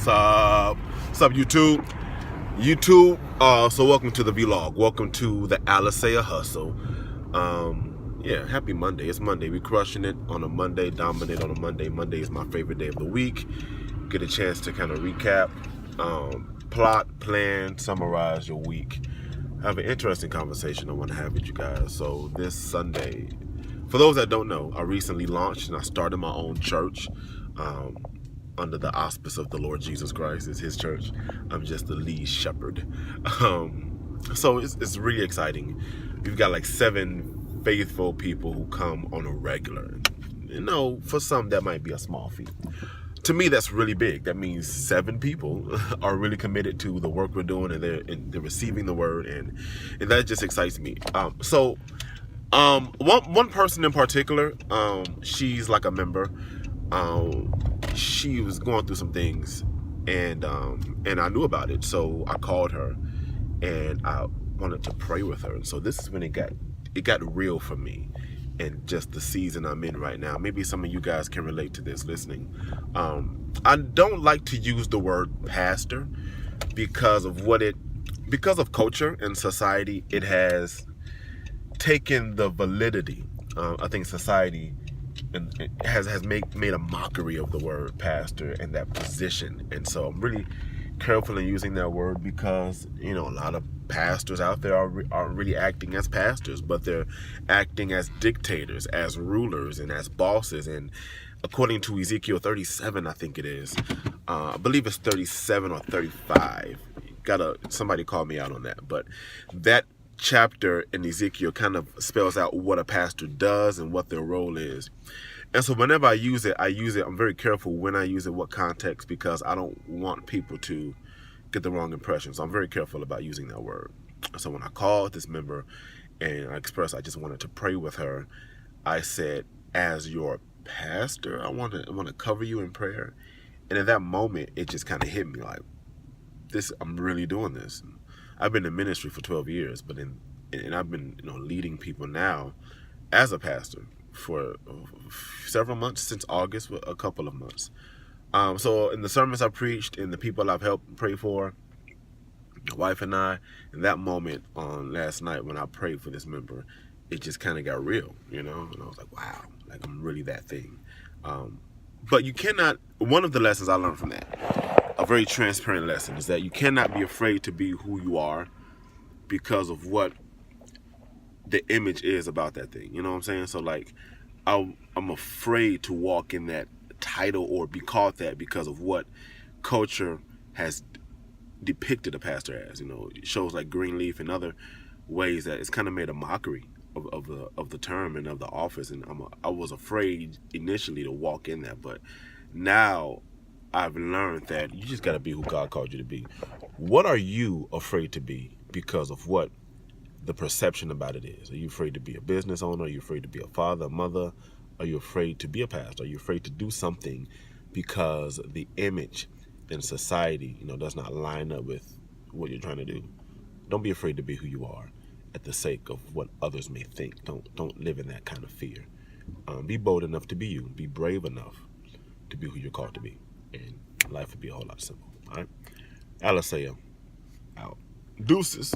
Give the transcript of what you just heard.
Sup, YouTube? So welcome to the vlog. Welcome to the Alisea Hustle. Yeah, happy Monday. It's Monday. We're crushing it on a Monday, dominate on a Monday. Monday is my favorite day of the week. Get a chance to kind of recap, plot, plan, summarize your week. Have an interesting conversation I want to have with you guys. So this Sunday, for those that don't know, I recently launched and I started my own church. Under the auspice of the Lord Jesus Christ. It's his church. I'm just the lead shepherd. So it's really exciting. We've got like 7 faithful people who come on a regular. You know, for some that might be a small feat. To me, that's really big. That means 7 people are really committed to the work we're doing, and they're receiving the word, and that just excites me. One person in particular, she's like a member. She was going through some things, and I knew about it, so I called her and I wanted to pray with her. And so this is when it got real for me, and just the season I'm in right now. Maybe some of you guys can relate to this listening. I don't like to use the word pastor because of culture and society. It has taken the validity. I think society has made a mockery of the word pastor and that position. And so I'm really careful in using that word because, you know, a lot of pastors out there aren't really acting as pastors, but they're acting as dictators, as rulers, and as bosses. And according to Ezekiel 37, I think it is, I believe it's 37 or 35. Somebody call me out on that. But that chapter in Ezekiel kind of spells out what a pastor does and what their role is. And so whenever I use it, I'm very careful when I use it, what context, because I don't want people to get the wrong impression. So I'm very careful about using that word. So when I called this member and I expressed I just wanted to pray with her, I said, as your pastor, I want to cover you in prayer. And at that moment, it just kind of hit me like, I'm really doing this. I've been in ministry for 12 years, and I've been, leading people now as a pastor for several months, since August, a couple of months. So in the sermons I preached and the people I've helped pray for, my wife and I, in that moment on last night when I prayed for this member, it just kind of got real, and I was like, wow, like I'm really that thing. But you cannot, one of the lessons I learned from that, a very transparent lesson, is that you cannot be afraid to be who you are because of what the image is about that thing. You know what I'm saying? So like, I'm afraid to walk in that title or be called that because of what culture has depicted a pastor as. Shows like Greenleaf and other ways that it's kind of made a mockery of the term and of the office. And I was afraid initially to walk in that, but now I've learned that you just got to be who God called you to be. What are you afraid to be because of what the perception about it is? Are you afraid to be a business owner? Are you afraid to be a father, a mother? Are you afraid to be a pastor? Are you afraid to do something because the image in society, does not line up with what you're trying to do? Don't be afraid to be who you are at the sake of what others may think. Don't live in that kind of fear. Be bold enough to be you. Be brave enough to be who you're called to be. And life would be a whole lot simpler. All right? Alisea out. Deuces.